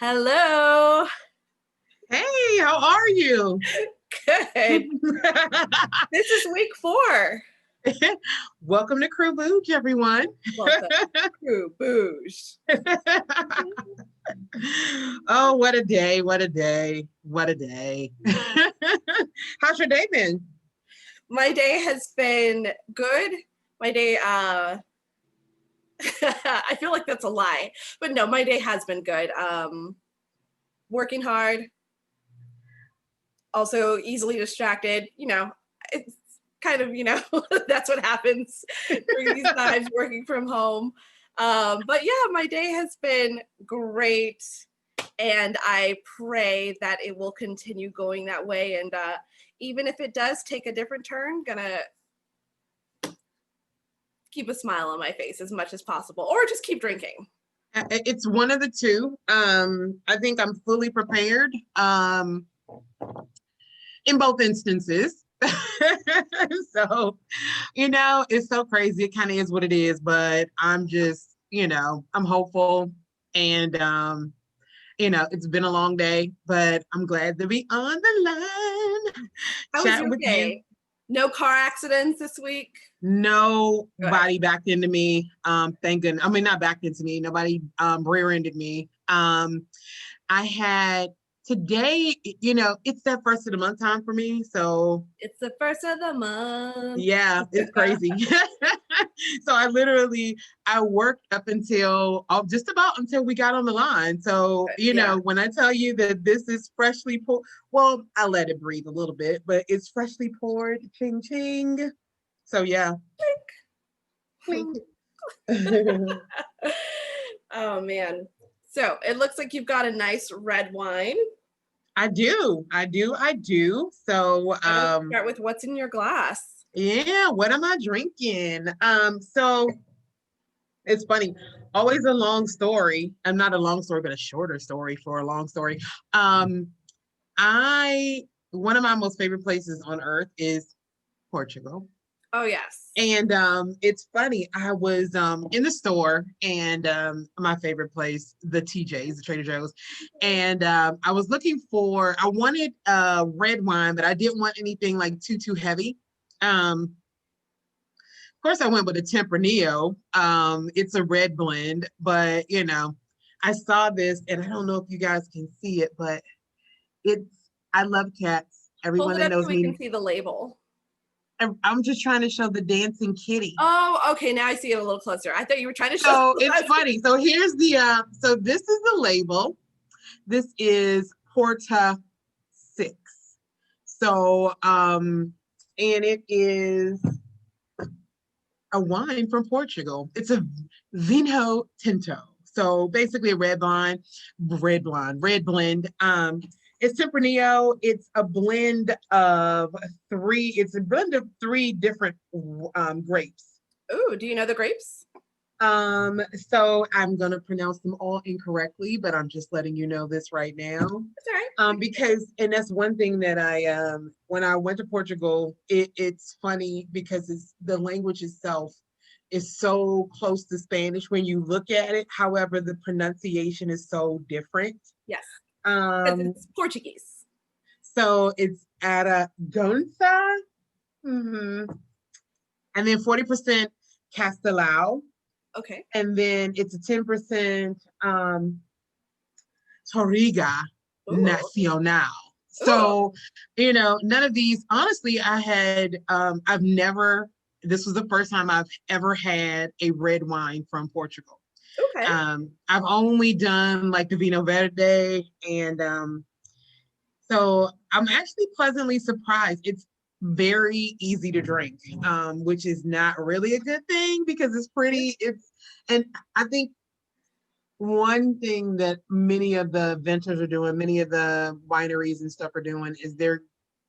Hello. Hey, how are you? Good. This is week 4. Welcome to Crew Booge, everyone. Welcome to Booze. Oh, what a day, what a day, what a day. How's your day been? My day has been good. My day, I feel like that's a lie, but no, my day has been good. Working hard, also easily distracted. It's kind of, that's what happens during these times working from home. But yeah, my day has been great. And I pray that it will continue going that way. And even if it does take a different turn, gonna keep a smile on my face as much as possible, or just keep drinking. It's one of the two. I think I'm fully prepared in both instances. So, it's so crazy. It kind of is what it is, but I'm just, I'm hopeful and it's been a long day, but I'm glad to be on the line. How was Chat your with you. day? No car accidents this week? Nobody backed into me. Thank goodness. I mean, not backed into me. Nobody rear-ended me. I had today, it's that first of the month time for me. So it's the first of the month. Yeah, it's crazy. So I worked up until just about until we got on the line. So, when I tell you that this is freshly poured, well, I let it breathe a little bit, but it's freshly poured. Ching, ching. So, yeah. Clink. Oh, man. So it looks like you've got a nice red wine. I do. So start with what's in your glass. Yeah, what am I drinking? So it's funny. Always a long story. I'm not a long story, but a shorter story for a long story. One of my most favorite places on earth is Portugal. Oh, yes. And it's funny. I was in the store and my favorite place, the TJ's, the Trader Joe's. And I was I wanted red wine, but I didn't want anything like too heavy. Of course, I went with a Tempranillo. It's a red blend, but I saw this and I don't know if you guys can see it, but I love cats. Everyone that knows me, we can see the label. I'm just trying to show the dancing kitty. Oh, okay. Now I see it a little closer. I thought you were trying to show. So it's funny. So here's so this is the label. This is Porta 6. So, and it is a wine from Portugal. It's a Vinho Tinto. So basically a red blend. It's Tempranillo. It's a blend of 3 different grapes. Ooh, do you know the grapes? So I'm gonna pronounce them all incorrectly, but I'm just letting you know this right now. That's all right. Because that's one thing that I when I went to Portugal, it's funny because the language itself is so close to Spanish when you look at it. However, the pronunciation is so different. Yes. It's Portuguese. So it's Aragonesa. Mm-hmm. And then 40% Castelao. Okay. And then it's a 10% Toriga Nacional. So, none of these, honestly, this was the first time I've ever had a red wine from Portugal. Okay. I've only done like the Vino Verde. And so I'm actually pleasantly surprised. It's very easy to drink, which is not really a good thing because and I think one thing that many of the vintners are doing, many of the wineries and stuff are doing is they're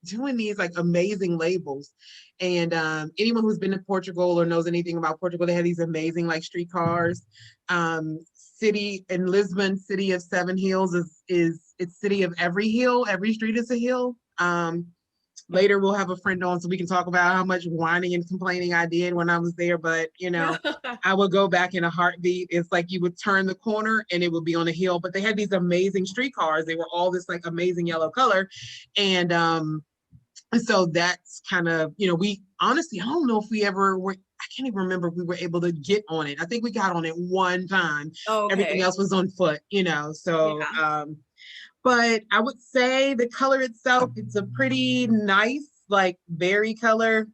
doing these like amazing labels. And anyone who's been to Portugal or knows anything about Portugal, they have these amazing like streetcars. City in Lisbon, City of Seven Hills is it's city of every hill. Every street is a hill. Later, we'll have a friend on so we can talk about how much whining and complaining I did when I was there. But, I would go back in a heartbeat. It's like you would turn the corner and it would be on a hill. But they had these amazing streetcars. They were all this like amazing yellow color. And so that's kind of, we honestly, I don't know if we ever were, I can't even remember if we were able to get on it. I think we got on it one time. Oh, okay. Everything else was on foot, so but I would say the color itself, it's a pretty nice, like berry color.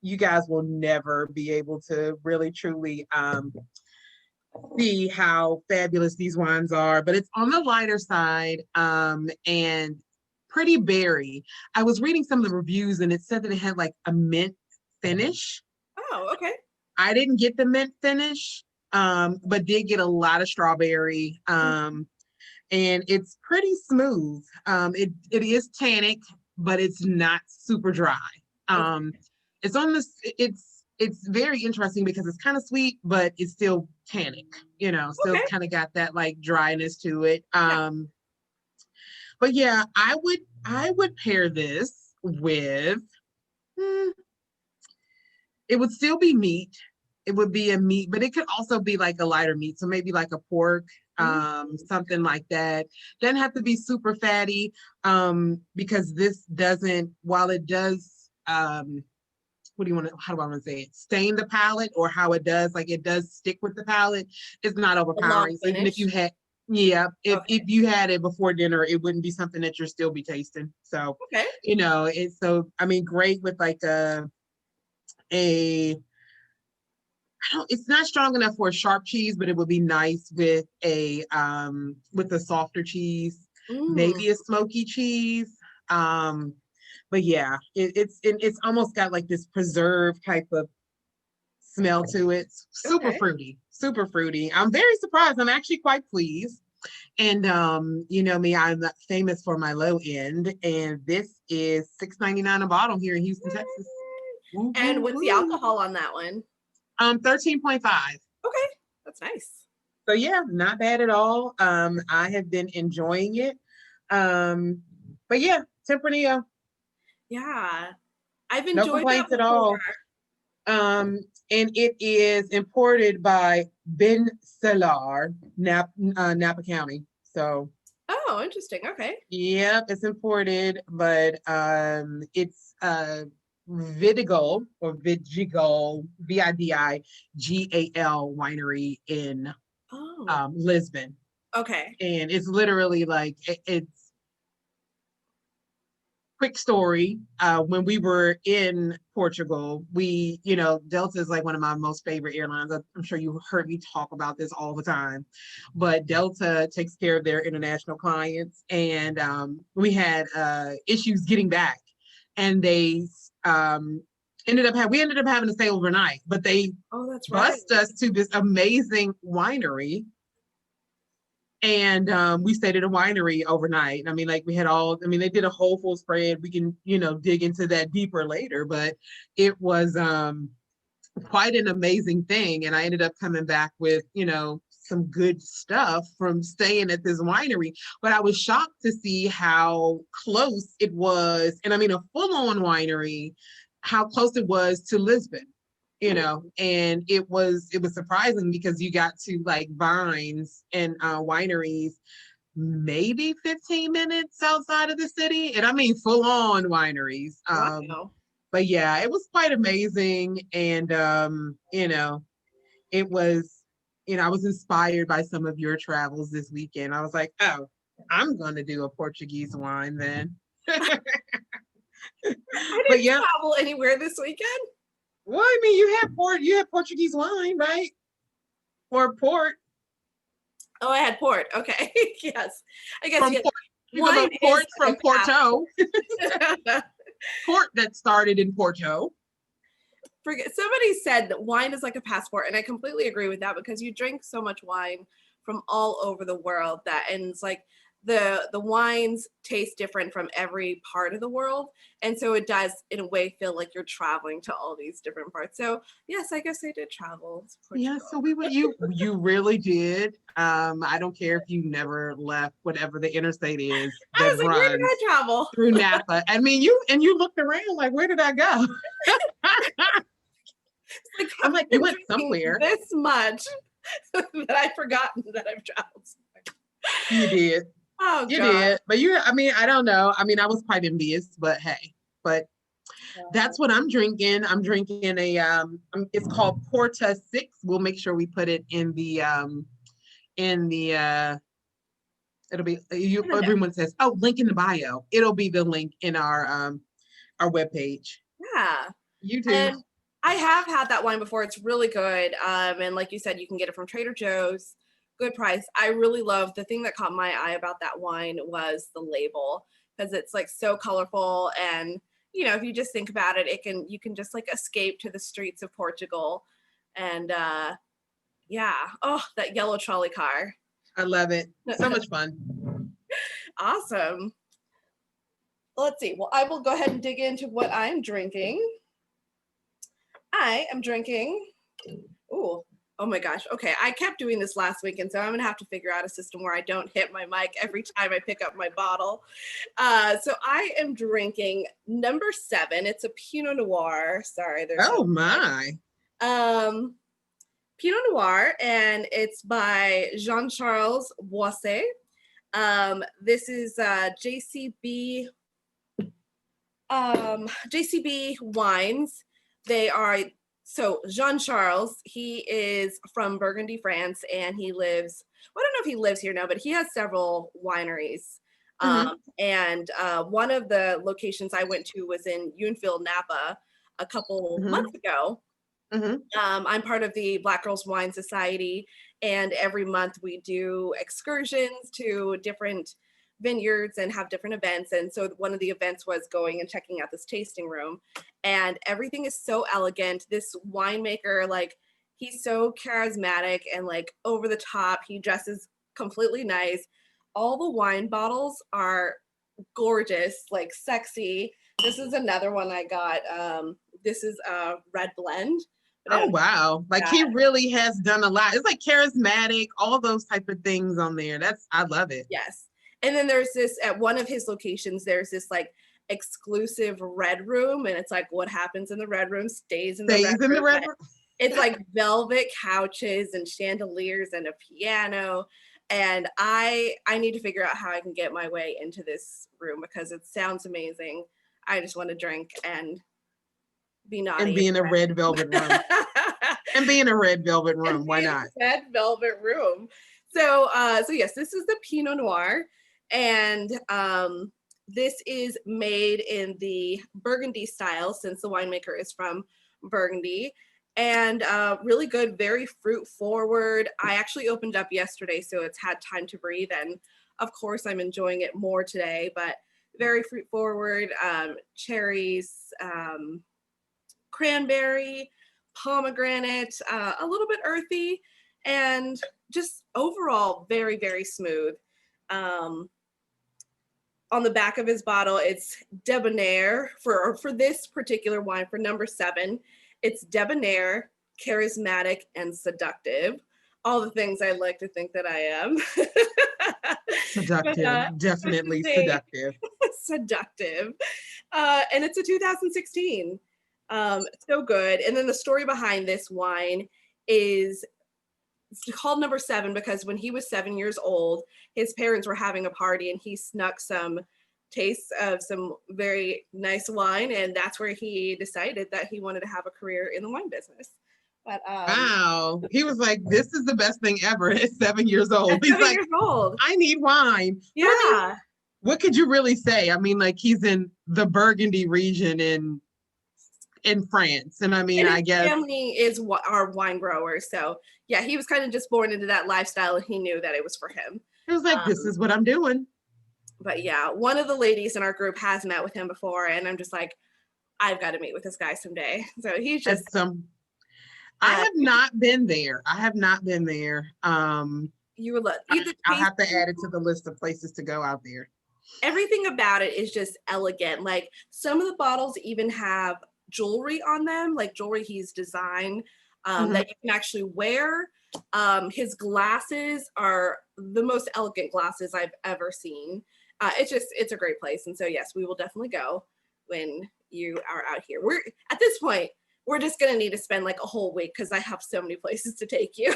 You guys will never be able to really truly see how fabulous these wines are, but it's on the lighter side and pretty berry. I was reading some of the reviews and it said that it had like a mint finish. Oh, okay. I didn't get the mint finish, but did get a lot of strawberry. And it's pretty smooth. It is tannic, but it's not super dry. It's on this. It's very interesting because it's kind of sweet, but it's still tannic. Still kind of got that like dryness to it. But yeah, I would pair this with. It would still be meat. It would be a meat, but it could also be like a lighter meat. So maybe like a pork, something like that. Doesn't have to be super fatty, because this doesn't, while it does, how do I want to say it? Stain the palate, or how it does, like it does stick with the palate. It's not overpowering. So even if you had, if you had it before dinner, it wouldn't be something that you'll still be tasting. So, it's so, great with like it's not strong enough for a sharp cheese, but it would be nice with a softer cheese, maybe a smoky cheese. But yeah, it's almost got like this preserved type of smell to it. Super fruity. I'm very surprised. I'm actually quite pleased. And me, I'm famous for my low end, and this is $6.99 a bottle here in Houston, Texas. And what's the alcohol on that one? 13.5. Okay, that's nice. So yeah, not bad at all. I have been enjoying it. But yeah, Tempranillo. Yeah, I've enjoyed no complaints that at all. And it is imported by Ben Salar, Napa County. So. Oh, interesting. Okay. Yep, it's imported, but it's Vidigal Vidigal winery in Lisbon. Okay. And it's literally like it's quick story. When we were in Portugal, we, Delta is like one of my most favorite airlines. I'm sure you heard me talk about this all the time, but Delta takes care of their international clients. And we had issues getting back, and they ended up having to stay overnight, but they bused us to this amazing winery. And we stayed at a winery overnight. We had they did a whole full spread. We can, dig into that deeper later, but it was quite an amazing thing. And I ended up coming back with, some good stuff from staying at this winery. But I was shocked to see how close it was. And a full-on winery, how close it was to Lisbon. And it was surprising because you got to like vines and wineries maybe 15 minutes outside of the city, and full on wineries. But yeah, it was quite amazing. And it was, I was inspired by some of your travels this weekend. I was like, oh, I'm gonna do a Portuguese wine then. I didn't travel anywhere this weekend. Well, you had Portuguese wine, right? Or port. Oh, I had port. Okay. Yes. I guess port from Porto. Port that started in Porto. Somebody said that wine is like a passport, and I completely agree with that, because you drink so much wine from all over the world and it's like the wines taste different from every part of the world, and so it does in a way feel like you're traveling to all these different parts. So yes, I guess I did travel to Yeah, Portugal. so we would you really did. I don't care if you never left whatever the interstate is I that was like, where did I runs travel? through Napa. I mean, you looked around like, where did I go? Like, I'm I've like, you been went drinking somewhere. this much that I've forgotten that I've traveled. You did. Oh You God. did. But I mean, I don't know. I mean, I was quite envious, but hey. But that's what I'm drinking. I'm drinking it's called Porta 6. We'll make sure we put it in the it'll be everyone says, oh, link in the bio. It'll be the link in our webpage. Yeah. You too. And I have had that wine before. It's really good. And like you said, you can get it from Trader Joe's. Good price. I really love the thing that caught my eye about that wine was the label, because it's like so colorful, and if you just think about it, you can just like escape to the streets of Portugal. And yeah, oh, that yellow trolley car. I love it. So much fun. Awesome. Let's see. Well, I will go ahead and dig into what I'm drinking. I am drinking, oh my gosh. Okay, I kept doing this last week, and so I'm gonna have to figure out a system where I don't hit my mic every time I pick up my bottle. So I am drinking number 7. It's a Pinot Noir. Sorry, there's my. Pinot Noir, and it's by Jean-Charles Boisset. This is JCB Wines. They are, so Jean-Charles, he is from Burgundy, France, and he lives, well, I don't know if he lives here now, but he has several wineries. And one of the locations I went to was in Yountville, Napa, a couple months ago. I'm part of the Black Girls Wine Society, and every month we do excursions to different vineyards and have different events. And so one of the events was going and checking out this tasting room, and everything is so elegant. This winemaker, like, he's so charismatic and like over the top. He dresses completely nice. All the wine bottles are gorgeous, like sexy. This is another one I got. This is a red blend. Oh wow. Like he really has done a lot. It's like charismatic, all those type of things on there. I love it. Yes. And then there's this, at one of his locations, there's this like exclusive red room, and it's like what happens in the red room stays in the red room. It's like velvet couches and chandeliers and a piano. And I need to figure out how I can get my way into this room because it sounds amazing. I just want to drink and be naughty. And be in a red velvet room. And be in a red velvet room. Why not? Red velvet room. So yes, this is the Pinot Noir. And this is made in the Burgundy style, since the winemaker is from Burgundy. And really good, very fruit forward. I actually opened up yesterday, so it's had time to breathe. And of course, I'm enjoying it more today, but very fruit forward, cherries, cranberry, pomegranate, a little bit earthy, and just overall very, very smooth. On the back of his bottle, it's debonair for this particular wine, for number 7. It's debonair, charismatic, and seductive. All the things I like to think that I am. Seductive, but, definitely seductive. Seductive. And it's a 2016. So good. And then the story behind this wine is, it's called number 7 because when he was 7 years old, his parents were having a party and he snuck some tastes of some very nice wine, and that's where he decided that he wanted to have a career in the wine business. But wow, he was like, "This is the best thing ever." At 7 years old, he's like, years old. "I need wine." Yeah. I mean, what could you really say? I mean, like, he's in the Burgundy region in France, and I mean, and I guess family are wine growers, so yeah, he was kind of just born into that lifestyle, and he knew that it was for him. He was like, "This is what I'm doing." But yeah, one of the ladies in our group has met with him before, and I'm just like, I've got to meet with this guy someday. So he's just I have not been there. I have not been there. You would love it. I'll have to add it to the list of places to go out there. Everything about it is just elegant. Like some of the bottles even have jewelry on them, like jewelry he's designed that you can actually wear. His glasses are the most elegant glasses I've ever seen. It's a great place. And so, yes, we will definitely go when you are out here. We're at this point, we're just going to need to spend like a whole week because I have so many places to take you.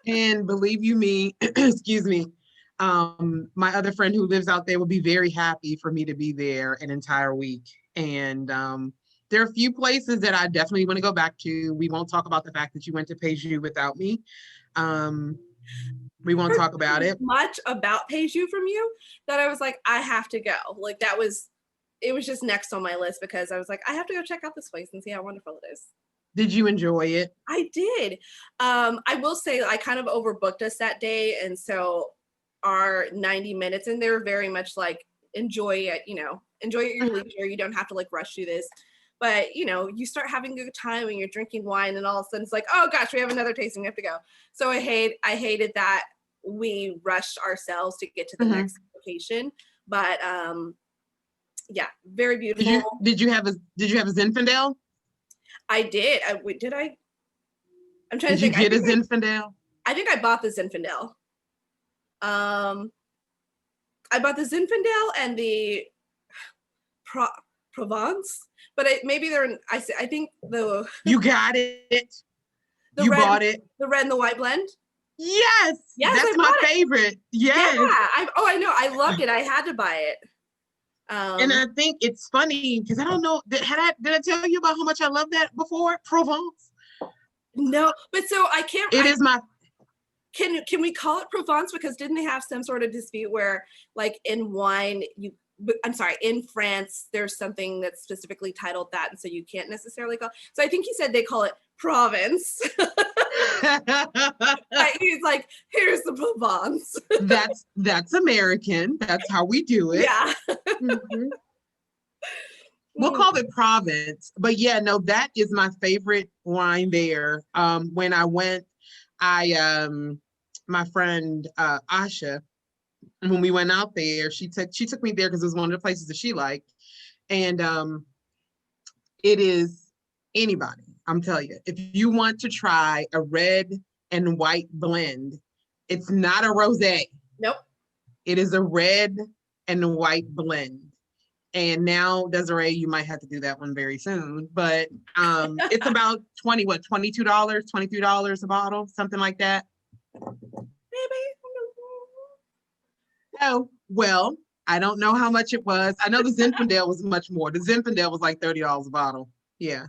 And believe you me, excuse me, my other friend who lives out there will be very happy for me to be there an entire week. And there are a few places that I definitely want to go back to. We won't talk about the fact that you went to Peju without me. We won't talk about it. Much about Peju from you that I was like, I have to go. Like it was just next on my list because I was like, I have to go check out this place and see how wonderful it is. Did you enjoy it? I did. I will say I kind of overbooked us that day. And so our 90 minutes, and they were very much like, enjoy it, enjoy it your leisure. You don't have to like rush through this. But, you start having a good time and you're drinking wine and all of a sudden it's like, oh gosh, we have another tasting, we have to go. So I hated that we rushed ourselves to get to the next location. But yeah, very beautiful. Did you have a Zinfandel? I did. Did I? I'm trying to think. Did you get a Zinfandel? I think I bought the Zinfandel. I bought the Zinfandel and the Provence, but maybe they're. I think the. You got it. Bought it. The red and the white blend. Yes. That's my favorite. Yes. Yeah. I know. I loved it. I had to buy it. And I think it's funny because I don't know. Did I tell you about how much I love that before? Provence. No, but so I can't. It is my. Can we call it Provence because didn't they have some sort of dispute where like in wine in France there's something that's specifically titled that and so you can't necessarily call. So I think he said they call it Provence. He's like, here's the Provence. that's American. That's how we do it. Yeah. We'll call it Provence. But yeah, no, that is my favorite wine there. When I went, my friend Asha, when we went out there, she took me there because it was one of the places that she liked. And it is anybody, I'm telling you, if you want to try a red and white blend, it's not a rosé. Nope. It is a red and white blend. And now, Desiree, you might have to do that one very soon. But it's about $22, $23 a bottle, something like that. Maybe. Oh, well, I don't know how much it was. I know the Zinfandel was much more. The Zinfandel was like $30 a bottle. Yeah.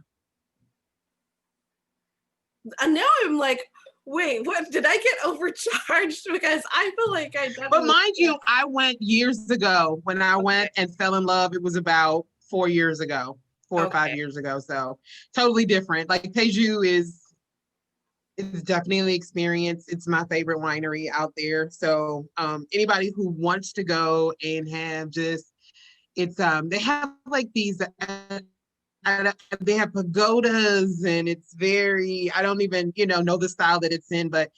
And now I'm like, wait, what? Did I get overcharged? Because I feel like I definitely. But mind you, I went years ago. When I went and fell in love, it was about 4 years ago, 4 or 5 years ago. So totally different. Like Peju is definitely an experience. It's my favorite winery out there. So anybody who wants to go and have they have like these. They have pagodas and it's very, I don't even, know the style that it's in, but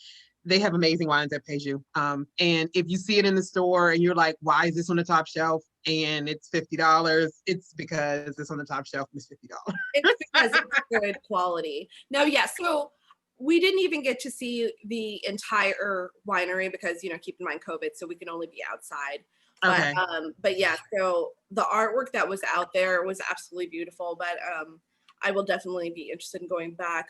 they have amazing wines at Peju. And if you see it in the store and you're like, why is this on the top shelf? And it's $50, it's because it's on the top shelf and it's $50. It's because it's good quality. No, yeah. So we didn't even get to see the entire winery because, keep in mind COVID, so we can only be outside. Okay. But yeah, so the artwork that was out there was absolutely beautiful, but I will definitely be interested in going back.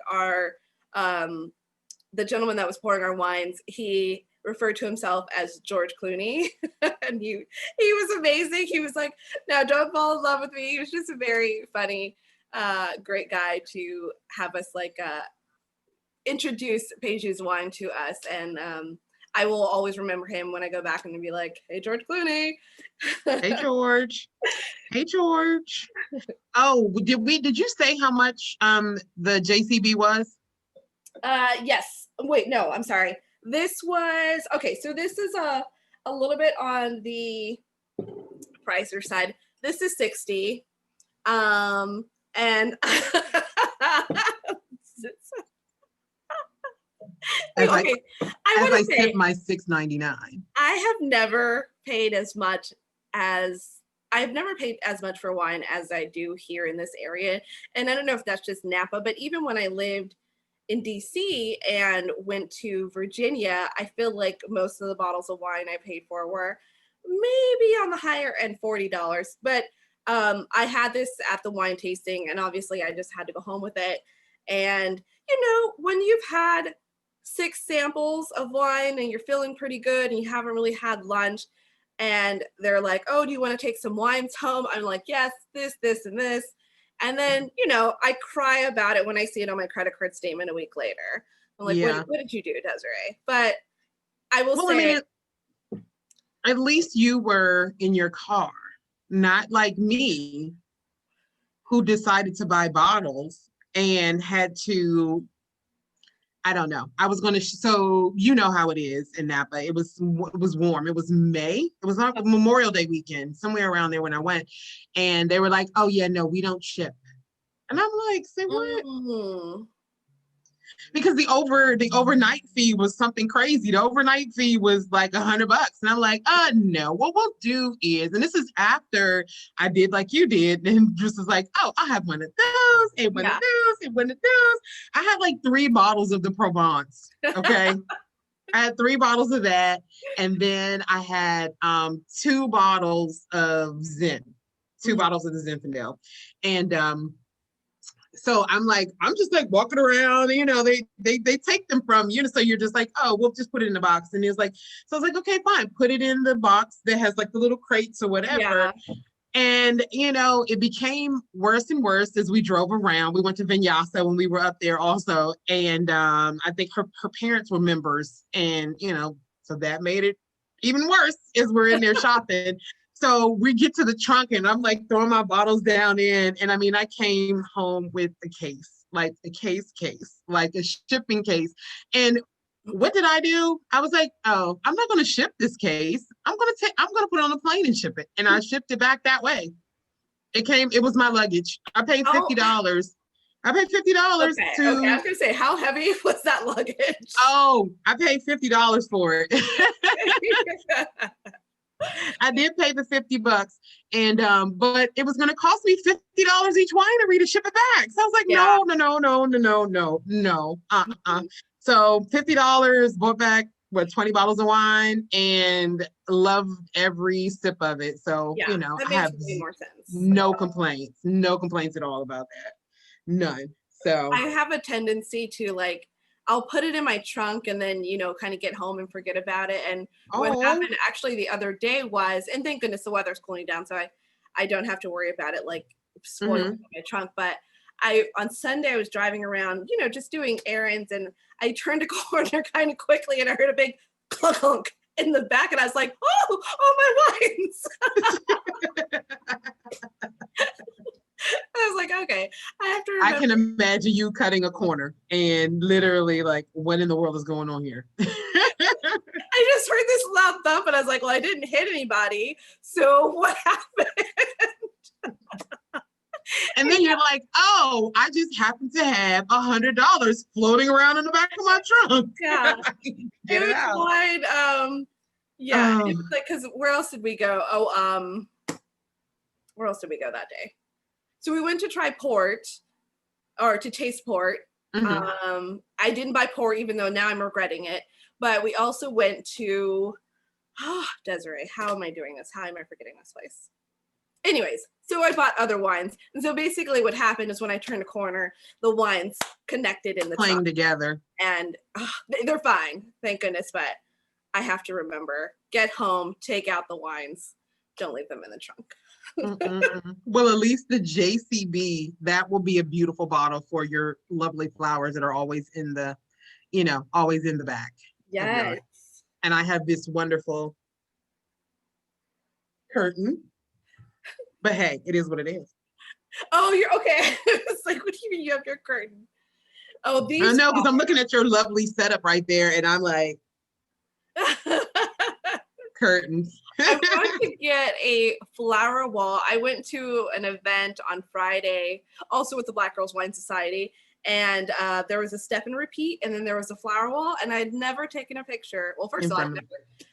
The gentleman that was pouring our wines, he referred to himself as George Clooney and he was amazing. He was like, no, don't fall in love with me. He was just a very funny, great guy to have us introduce Peju's wine to us. And I will always remember him when I go back and be like, hey, George Clooney. Hey, George. Hey, George. Oh, did you say how much the JCB was? Yes. Wait, no, I'm sorry. This was, okay, so this is a little bit on the pricier side. This is $60. And as I Okay, I as want I to sip say my $6.99. I have never paid as much as I've never paid as much for wine as I do here in this area. And I don't know if that's just Napa, but even when I lived in DC and went to Virginia, I feel like most of the bottles of wine I paid for were maybe on the higher end $40. But I had this at the wine tasting, and obviously I just had to go home with it. And when you've had 6 samples of wine and you're feeling pretty good and you haven't really had lunch, and they're like, "Oh, do you want to take some wines home?" I'm like, "Yes, this, and this." And then, I cry about it when I see it on my credit card statement a week later. I'm like, Yeah. what did you do, Desiree? But I will Well, I say, mean, at least you were in your car, not like me, who decided to buy bottles and had to, I don't know. I was going to, so you know how it is in Napa. It was warm. It was May. It was not Memorial Day weekend, somewhere around there when I went. And they were like, "Oh yeah, no, we don't ship." And I'm like, "Say what?" mm, Because the overnight fee was something crazy. The overnight fee was like $100. And I'm like, no, what we'll do is, and this is after I did like you did, and just was like, "Oh, I have one of those, and one of yeah, those, and one of those." I had like 3 bottles of the Provence. Okay. I had 3 bottles of that. And then I had 2 bottles of Zen, 2 mhm, bottles of the Zinfandel. And so I'm just like walking around, they take them from you. So you're just like, "Oh, we'll just put it in the box." And it's like, so I was like, "Okay, fine. Put it in the box that has like the little crates or whatever." yeah, And, it became worse and worse as we drove around. We went to Vinyasa when we were up there also. And I think her parents were members. And, so that made it even worse as we're in there shopping. So we get to the trunk and I'm like throwing my bottles down in. And I mean, I came home with a case, like a case, like a shipping case. And what did I do? I was like, "Oh, I'm not going to ship this case. I'm going to put it on a plane and ship it." And I shipped it back that way. It was my luggage. I paid oh, $50. I paid $50 okay, I was to, gonna say, how heavy was that luggage? oh, I paid $50 for it. I did pay the $50. And, but it was going to cost me $50 each winery to ship it back. So I was like, Yeah. no, no, no, no, no, no, no, no. So $50, bought back 20 bottles of wine, and loved every sip of it. So, Yeah, that I makes have way more sense. no complaints at all about that. None. I So, have a tendency to like, I'll put it in my trunk and then, kind of get home and forget about it. And what oh, happened actually the other day was, and thank goodness the weather's cooling down, so I don't have to worry about it like spoiling mhm. my trunk. But on Sunday I was driving around, just doing errands, and I turned a corner kind of quickly and I heard a big clunk in the back, and I was like, oh my wines. I was like, okay, I have to I remember. can imagine you cutting a corner and literally like, what in the world is going on here? I just heard this loud thump, and I was like, well, I didn't hit anybody. So what happened? And then you're like, "Oh, I just happen to have $100 floating around in the back of my trunk." Yeah. Get it It was out. wide. Yeah. Oh, It was like, because where else did we go? Where else did we go that day? So we went to try port, or to taste port. mhm. I didn't buy port, even though now I'm regretting it. But we also went to, Desiree, how am I doing this? How am I forgetting this place? Anyways, so I bought other wines. And so basically what happened is when I turned a corner, the wines connected in the Playing trunk. together. And they're fine, thank goodness. But I have to remember, get home, take out the wines, don't leave them in the trunk. Well, at least the JCB, that will be a beautiful bottle for your lovely flowers that are always in the, always in the back of your. Yes. And I have this wonderful curtain, but hey, it is what it is. Oh, you're okay. It's like, what do you mean you have your curtain? Oh, I these know, because I'm looking at your lovely setup right there, and I'm like, curtains. I'm going to get a flower wall. I went to an event on Friday, also with the Black Girls Wine Society, And there was a step and repeat, and then there was a flower wall, and I'd never taken a picture. Well, first of all,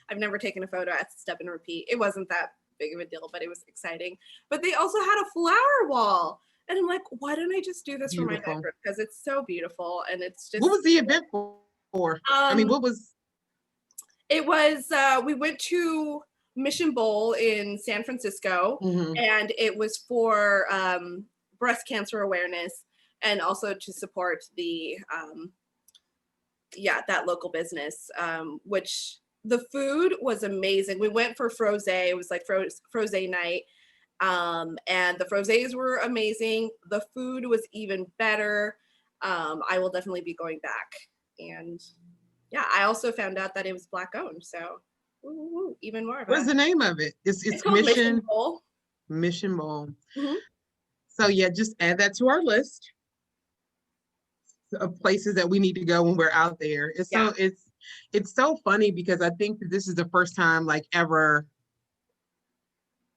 I've never taken a photo at the step and repeat. It wasn't that big of a deal, but it was exciting. But they also had a flower wall. And I'm like, why don't I just do this for my bedroom? Because it's so beautiful, and it's just. What was the event for? What was? It was. We went to Mission Bowl in San Francisco, and it was for breast cancer awareness, and also to support the that local business. Which the food was amazing. We went for Frosé. It was like Frosé night. And the frosés were amazing. The food was even better. I will definitely be going back. And yeah, I also found out that it was Black owned. So even more. What's the name of it? It's Mission Bowl. Mission Bowl. So yeah, just add that to our list of places that we need to go when we're out there. It's so funny because I think that this is the first time like ever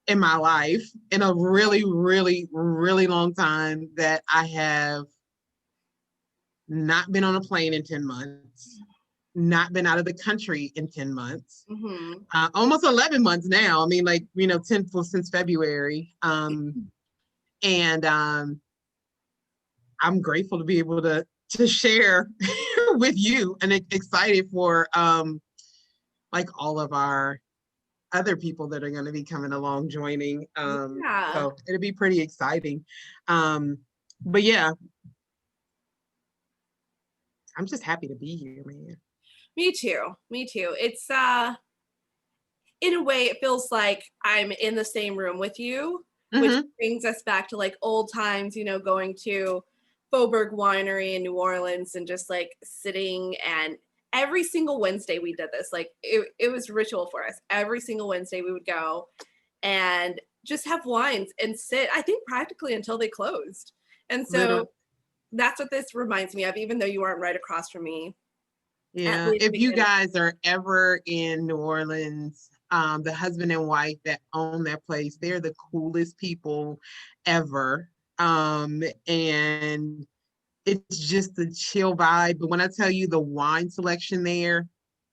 in my life, in a really, really, really long time, that I have not been on a plane in 10 months, not been out of the country in 10 months, almost 11 months now. I mean, like, 10 since February. And I'm grateful to be able to share with you, and excited for like all of our other people that are going to be coming along joining. So it'll be pretty exciting. But yeah, I'm just happy to be here, man. Me too. It's in a way it feels like I'm in the same room with you, which brings us back to like old times, going to Faubourg Winery in New Orleans and just like sitting, and every single Wednesday we did this. Like it was ritual for us. Every single Wednesday we would go and just have wines and sit, I think practically until they closed. And so that's what this reminds me of, even though you aren't right across from me. Yeah, if you guys are ever in New Orleans, the husband and wife that own that place, they're the coolest people ever. And it's just a chill vibe. But when I tell you the wine selection there,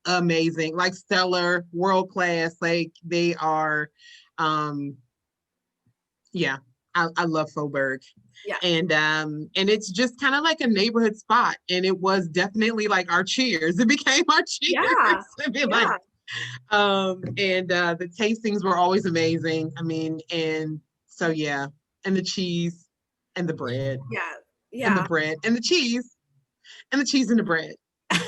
amazing, like stellar, world class. Like they are, I love Faubourg. Yeah. And it's just kind of like a neighborhood spot. And it was definitely like our cheers. It became our cheers. And the tastings were always amazing. I mean, and so yeah, and the cheese and the bread. Yeah. And the bread and the cheese and the bread. And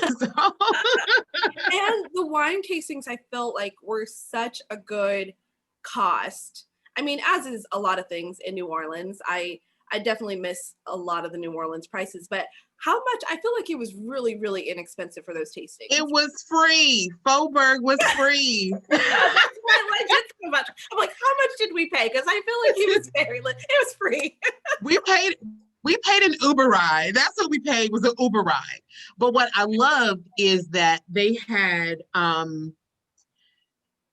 the wine tastings I felt like were such a good cost. I mean, as is a lot of things in New Orleans. I definitely miss a lot of the New Orleans prices, but how much? I feel like it was really, really inexpensive for those tastings. It was free. Faubourg was free. That's why I liked it so much. I'm like, how much did we pay? Because I feel like it was free. We paid an Uber ride. That's what we paid, was an Uber ride. But what I loved is that they had,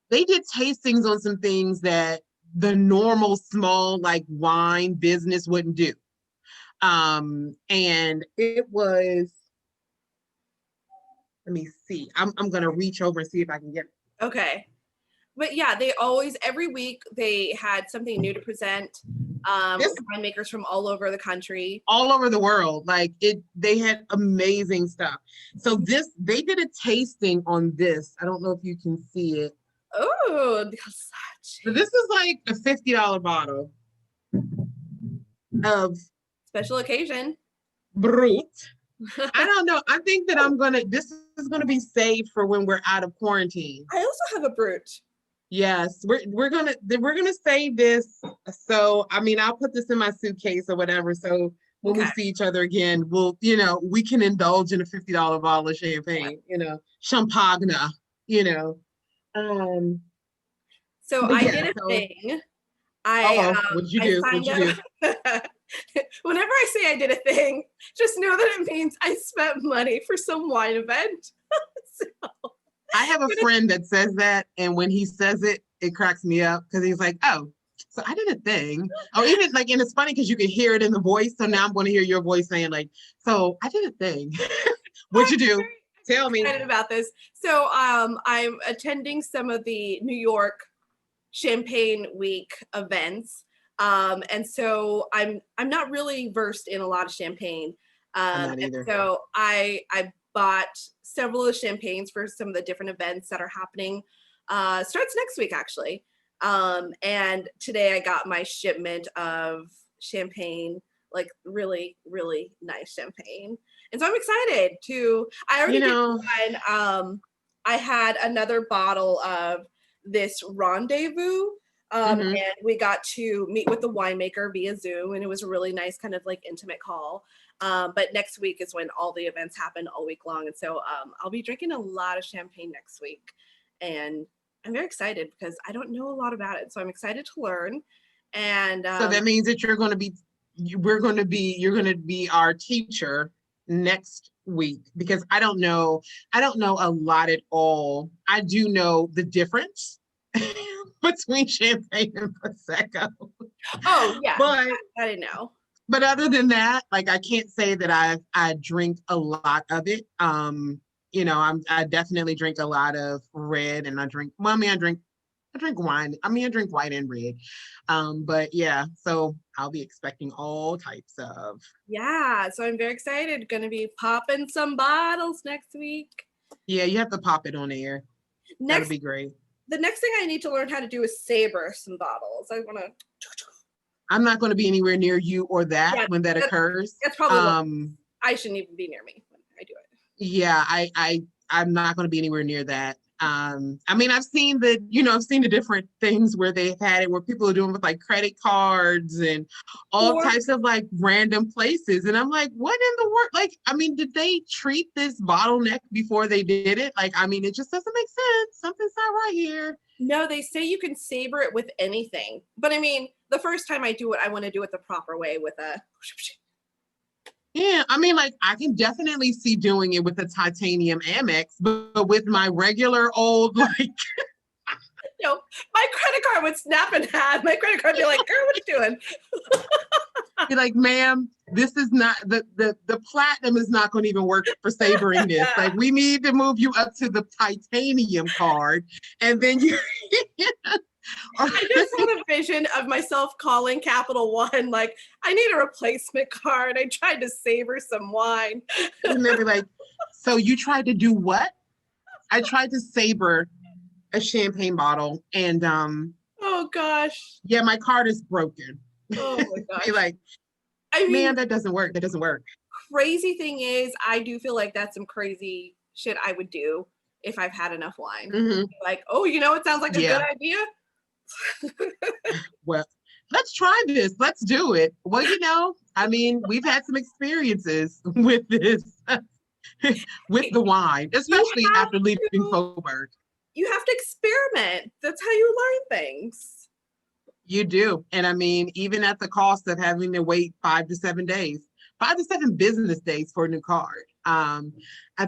they did tastings on some things that the normal small like wine business wouldn't do. And it was, let me see. I'm going to reach over and see if I can get it. Okay. But yeah, they always, every week they had something new to present. Winemakers from all over the country, all over the world. Like they had amazing stuff. So they did a tasting on this. I don't know if you can see it. Oh, so this is like a $50 bottle of special occasion Brut. I don't know. I think that this is gonna be saved for when we're out of quarantine. I also have a Brut. Yes, we're gonna save this. So I mean, I'll put this in my suitcase or whatever. So when we see each other again, we'll, we can indulge in a $50 bottle of champagne, champagne, So I did a thing. What'd you do? Whenever I say I did a thing, just know that it means I spent money for some wine event. I have a friend that says that, and when he says it, it cracks me up because he's like, "Oh, So I did a thing. Oh, even like, and it's funny because you can hear it in the voice. So now I'm going to hear your voice saying like, so I did a thing. What'd you do? Tell me. Excited about this. So I'm attending some of the New York Champagne Week events. And so I'm not really versed in a lot of champagne. I'm not And either. so I bought several of the champagnes for some of the different events that are happening. Starts next week actually. And today I got my shipment of champagne, like really, really nice champagne. And so I'm excited to, I already did one. I had another bottle of this rendezvous. And we got to meet with the winemaker via Zoom, and it was a really nice kind of like intimate call. But next week is when all the events happen all week long. And so I'll be drinking a lot of champagne next week. And I'm very excited because I don't know a lot about it. So I'm excited to learn. And so that means that you're going to be our teacher next week, because I don't know a lot at all. I do know the difference between champagne and prosecco. Oh yeah, but I didn't know. But other than that, like I can't say that I drink a lot of it. I definitely drink a lot of red, and I drink wine. I drink white and red. But yeah, so I'll be expecting all types of. Yeah, so I'm very excited. Going to be popping some bottles next week. Yeah, you have to pop it on air. That'll be great. The next thing I need to learn how to do is saber some bottles. I'm not going to be anywhere near you or that when that occurs. That's probably I shouldn't even be near me when I do it. Yeah, I'm not going to be anywhere near that. I mean, I've seen the different things where they've had it where people are doing with like credit cards and all types of like random places. And I'm like, what in the world? Like, I mean, did they treat this bottleneck before they did it? Like, I mean, it just doesn't make sense. Something's not right here. No, they say you can saber it with anything. But I mean, the first time I do it, I want to do it the proper way with a. Yeah, I mean, like I can definitely see doing it with a titanium Amex, but with my regular old like. My credit card would snap in half. My credit card would be like, "Girl, what you doing?" Be like, ma'am, this is not the platinum is not going to even work for sabering this. Like, we need to move you up to the titanium card, and then you. I just had a vision of myself calling Capital One, like, I need a replacement card. I tried to saber some wine. And they'll be like, so you tried to do what? I tried to saber a champagne bottle, and oh gosh. Yeah, my card is broken. Oh my gosh. Be like, man, that doesn't work. That doesn't work. Crazy thing is, I do feel like that's some crazy shit I would do if I've had enough wine. Like, oh, it sounds like a good idea. Well, let's try this. Let's do it. Well, I mean, we've had some experiences with this, with the wine, especially after leaving Faubourg. You have to experiment. That's how you learn things. You do. And I mean, even at the cost of having to wait 5 to 7 days, 5 to 7 business days for a new card. I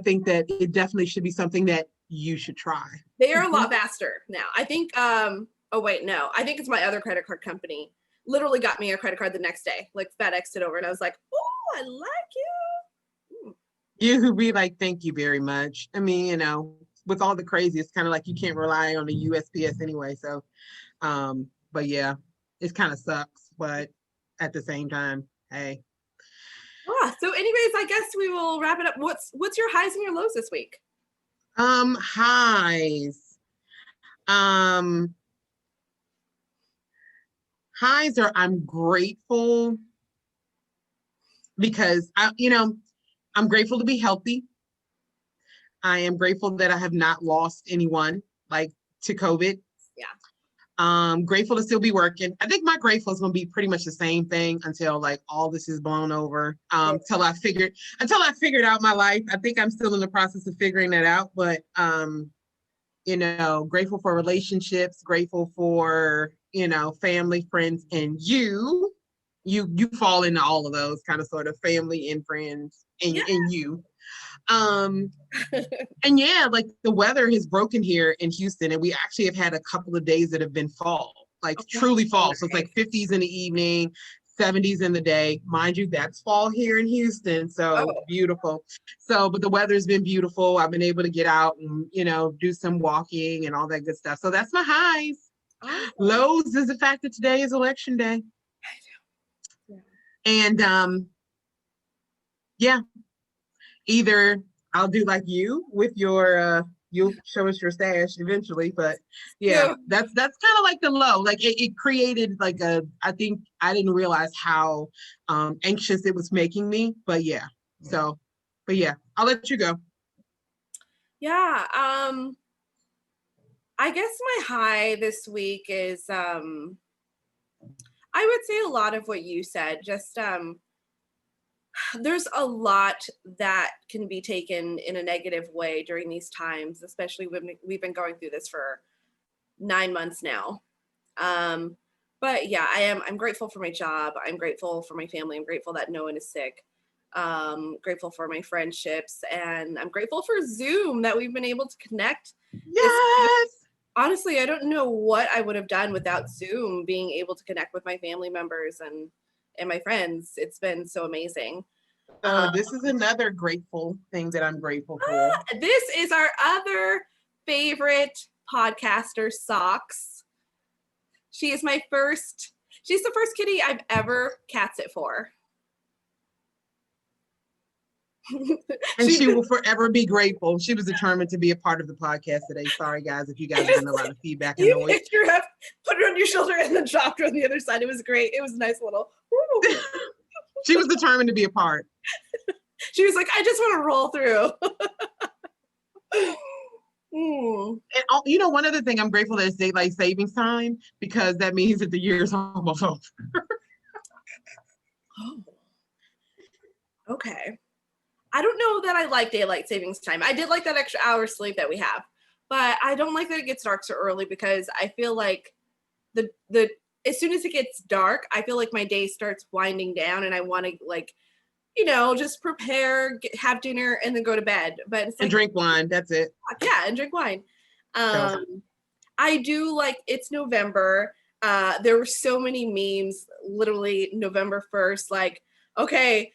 think that it definitely should be something that you should try. They are a lot faster now. I think, oh wait, no. I think it's my other credit card company. Literally got me a credit card the next day, like FedExed it over. And I was like, oh, I like you. You would be like, thank you very much. I mean, with all the crazy, it's kind of like you can't rely on the USPS anyway. So, but yeah, it kind of sucks. But at the same time, hey. So anyways, I guess we will wrap it up. What's your highs and your lows this week? Highs. Highs are I'm grateful because I'm grateful to be healthy. I am grateful that I have not lost anyone like to COVID. Yeah. Grateful to still be working. I think my grateful is going to be pretty much the same thing until like all this is blown over. Until I figured out my life. I think I'm still in the process of figuring that out, but grateful for relationships, grateful for, family, friends, and you fall into all of those kind of sort of family and friends and you. And yeah, like the weather has broken here in Houston, and we actually have had a couple of days that have been fall. like Oh, truly fall. nice. So it's like 50s in the evening, 70s in the day. Mind you, that's fall here in Houston. So beautiful. So, but the weather's been beautiful. I've been able to get out and, do some walking and all that good stuff. So that's my highs. Awesome. Lows is the fact that today is election day. Yeah. And yeah, either I'll do like you with your you'll show us your stash eventually, but yeah, that's kind of like the low. Like it created like I think I didn't realize how anxious it was making me, but yeah. So, but yeah, I'll let you go. Yeah, I guess my high this week is I would say a lot of what you said. Just there's a lot that can be taken in a negative way during these times, especially when we've been going through this for 9 months now. But yeah, I'm grateful for my job. I'm grateful for my family. I'm grateful that no one is sick. Grateful for my friendships, and I'm grateful for Zoom that we've been able to connect. Yes. Honestly, I don't know what I would have done without Zoom being able to connect with my family members and my friends. It's been so amazing. This is another grateful thing that I'm grateful for. This is our other favorite podcaster, Socks. She's the first kitty I've ever cat sit for. And she will forever be grateful. She was determined to be a part of the podcast today. Sorry, guys, if you guys are getting a lot of feedback and noise. Picked her up, put her on your shoulder, and then dropped her on the other side. It was great. It was a nice little. She was determined to be a part. She was like, I just want to roll through. And one other thing I'm grateful that it's daylight savings time, because that means that the year is almost over. Oh. Okay. I don't know that I like daylight savings time. I did like that extra hour sleep that we have, but I don't like that it gets dark so early, because I feel like the as soon as it gets dark, I feel like my day starts winding down, and I want to just prepare, have dinner, and then go to bed. But it's and drink wine. That's it. Yeah, and drink wine. I do like it's November. There were so many memes, literally November 1st, like, okay,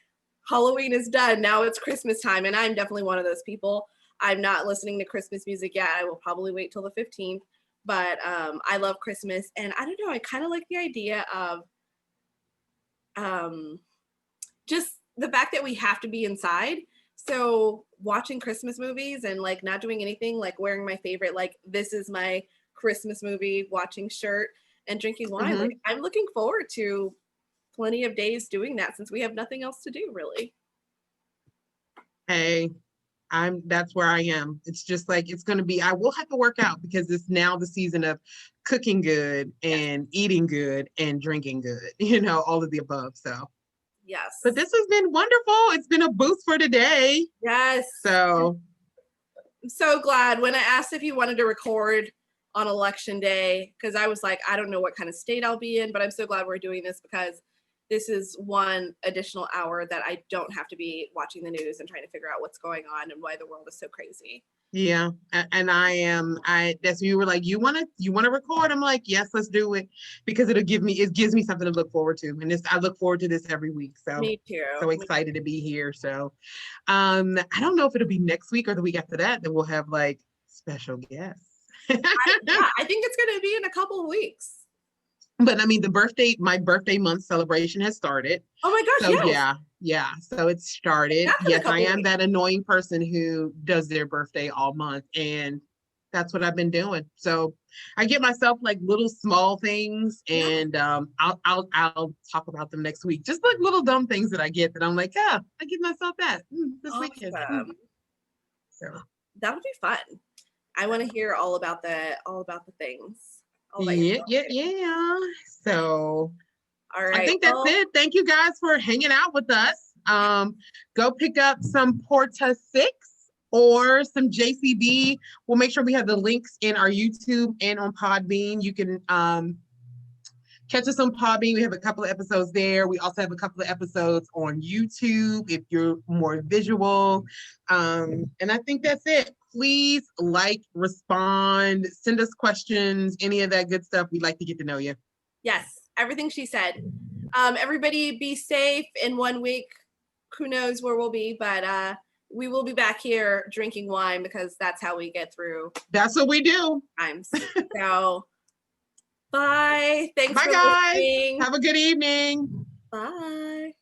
Halloween is done. Now it's Christmas time. And I'm definitely one of those people. I'm not listening to Christmas music yet. I will probably wait till the 15th. But I love Christmas. And I don't know, I kind of like the idea of just the fact that we have to be inside. So watching Christmas movies and like not doing anything, like wearing my favorite, like this is my Christmas movie watching shirt and drinking wine. Mm-hmm. Like I'm looking forward to plenty of days doing that, since we have nothing else to do really. Hey, that's where I am. It's just like, it's going to be, I will have to work out, because it's now the season of cooking good and eating good and drinking good, all of the above. So yes. But this has been wonderful. It's been a boost for today. Yes. So I'm so glad when I asked if you wanted to record on election day, because I was like, I don't know what kind of state I'll be in, but I'm so glad we're doing this, because this is one additional hour that I don't have to be watching the news and trying to figure out what's going on and why the world is so crazy. Yeah, and that's you were like, you want to record? I'm like, yes, let's do it, because it gives me something to look forward to, and I look forward to this every week. So me too. So excited to be here. So I don't know if it'll be next week or the week after that we'll have like special guests. I think it's going to be in a couple of weeks. But I mean, my birthday month celebration has started. Oh my gosh, so yes. Yeah. So it's started. Yes, I am that annoying person who does their birthday all month, and that's what I've been doing. So I get myself like little small things, and I'll talk about them next week. Just like little dumb things that I get that I'm like, I give myself that this weekend. So that would be fun. I want to hear all about the things. Yeah. So all right. I think that's it. Thank you guys for hanging out with us. Go pick up some Porta 6 or some JCB. We'll make sure we have the links in our YouTube and on Podbean. You can catch us on Podbean. We have a couple of episodes there. We also have a couple of episodes on YouTube if you're more visual. And I think that's it. please like, respond, send us questions, any of that good stuff. We'd like to get to know you. Yes, everything she said. Everybody be safe. In 1 week, who knows where we'll be, but we will be back here drinking wine because that's how we get through. That's what we do. Times. So, bye. Thanks bye, for guys. listening. Have a good evening. Bye.